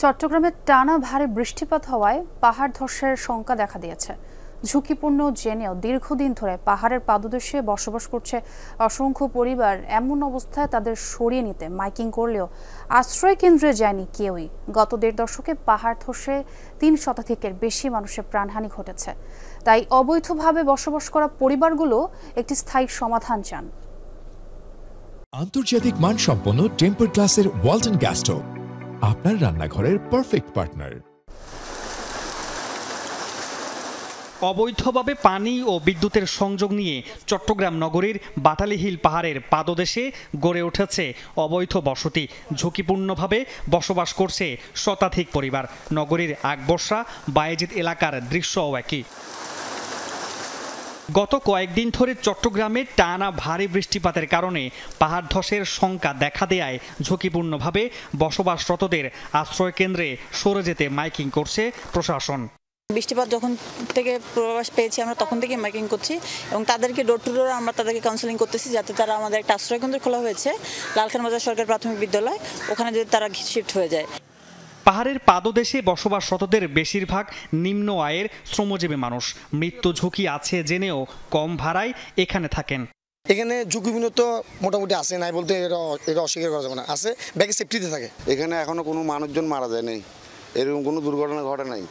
চট্টগ্রামে টানা ভারী বৃষ্টিপাত হওয়ায় পাহাড় ধসের শঙ্কা দেখা দিয়েছে। ঝুঁকিপূর্ণ জেনেও দীর্ঘদিন ধরে পাহাড়ের পাদদেশে বসবাস করছে অসংখ্য পরিবার। এমন অবস্থায় তাদের সরিয়ে নিতে মাইকিং করলেও আশ্রয় কেন্দ্রে যায়নি কেউই। গত ১.৫ দশকে পাহাড় ধসে ৩ শতাধিকের বেশি মানুষের প্রাণহানি ঘটেছে। তাই অবৈধভাবে বসবাস করা পরিবারগুলো একটি স্থায়ী সমাধান চান। আন্তর্জাতিক মানসম্পন্ন টেম্পার গ্লাসের ওয়ালটন গ্যাস স্টোভ আপনার রান্নাঘরের পারফেক্ট পার্টনার। অবৈধভাবে পানি ও বিদ্যুতের সংযোগ নিয়ে চট্টগ্রাম নগরীর বাটালি হিল পাহাড়ের পাদদেশে গড়ে উঠেছে অবৈধ বসতি। ঝুঁকিপূর্ণভাবে বসবাস করছে শতাধিক পরিবার। নগরীর আকবর্ষা বায়েজিদ এলাকার দৃশ্যও একই। গত কয়েকদিন ধরে চট্টগ্রামে টানা ভারী বৃষ্টিপাতের কারণে পাহাড় ধসের শঙ্কা দেখা দেয়ায় ঝুঁকিপূর্ণভাবে বসবাসরতদের আশ্রয় কেন্দ্রে সরে যেতে মাইকিং করছে প্রশাসন। বৃষ্টিপাত যখন থেকে প্রবাস পেয়েছি আমরা তখন থেকে মাইকিং করছি এবং তাদেরকে ডোর টু ডোর আমরা তাদেরকে কাউন্সেলিং করতেছি যাতে তারা আমাদের একটা আশ্রয় কেন্দ্র খোলা হয়েছে লালখান বাজার সরকারি প্রাথমিক বিদ্যালয়, ওখানে যদি তারা শিফট হয়ে যায়। পাহাড়ের পাদদেশে বসবাসরতদের বেশিরভাগ নিম্ন আয়ের শ্রমজীবী মানুষ। মৃত্যু ঝুঁকি আছে জেনেও কম ভাড়ায় এখানে থাকেন। এখানে ঝুঁকিপূর্ণ তো মোটামুটি আছে, নাই বলতে এটা অস্বীকার করা যাবে না, আছে। ব্যাগে সেফটিতে থাকে। এখানে এখনো কোনো মানুষজন মারা যায় নাই, এরকম কোনো দুর্ঘটনা ঘটে নাই।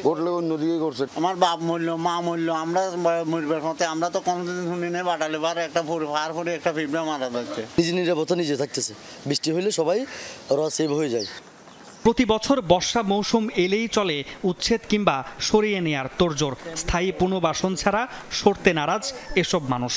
ঘটলে অন্য দিকে করছে। আমার বাপ মরলো, মা মরলো, আমরা মরবার মতে আমরা তো কোনোদিন শুনি নেই বাটালে বার একটা পার করে একটা ফিবরা মারা যাচ্ছে। নিজে নিরাপত্তা নিজে থাকতেছে। বৃষ্টি হইলে সবাই ওরা সেভ হয়ে যায়। প্রতি বছর বর্ষা মৌসুম এলেই চলে উচ্ছেদ কিংবা সরিয়ে নেয়ার তোড়জোড়। স্থায়ী পুনর্বাসন ছাড়া সরতে নারাজ এসব মানুষ।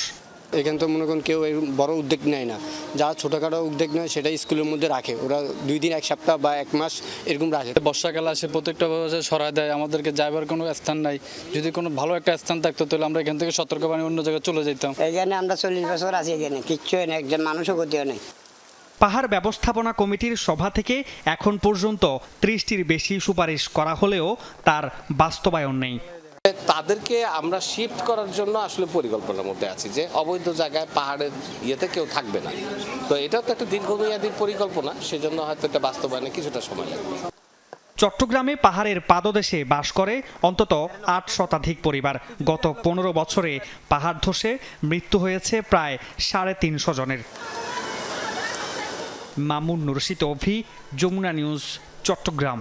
এখানে তো মনে করেন কেউ বড় উদ্যোগ নেয় না, যা ছোটখাটো উদ্যোগ নেয় সেটা স্কুলের মধ্যে রাখে। ওরা 2 দিন, 1 সপ্তাহ বা 1 মাস এরকম রাখে। বর্ষাকাল আসে, প্রত্যেকটা বছর সরায় দেয়, আমাদেরকে যাইবার কোনো স্থান নাই। যদি কোনো ভালো একটা স্থান থাকতো তাহলে আমরা এখান থেকে সতর্কবাণী অন্য জায়গায় চলে যেতাম। এখানে আমরা 40 বছর আছি, এখানে কিচ্ছু নেই, একজন মানুষও ক্ষতিও নেই। পাহাড় ব্যবস্থাপনা কমিটির সভা থেকে এখন পর্যন্ত 30টির বেশি সুপারিশ করা হলেও তার বাস্তবায়ন নেই। তাদেরকে আমরা শিফট করার জন্য আসলে পরিকল্পনার মধ্যে আছি যে অবৈধ জায়গায় পাহাড়ের ইয়েতে কেউ থাকবে না। তো এটাও তো একটা দীর্ঘমেয়াদী পরিকল্পনা, সেজন্য হয়তো এটা বাস্তবায়নে কিছুটা সময় লাগবে। চট্টগ্রামে পাহাড়ের পাদদেশে বাস করে অন্তত 8 শতাধিক পরিবার। গত 15 বছরে পাহাড় ধসে মৃত্যু হয়েছে প্রায় 350 জনের। মামুন নুরশিদ অভি, যমুনা নিউজ, চট্টগ্রাম।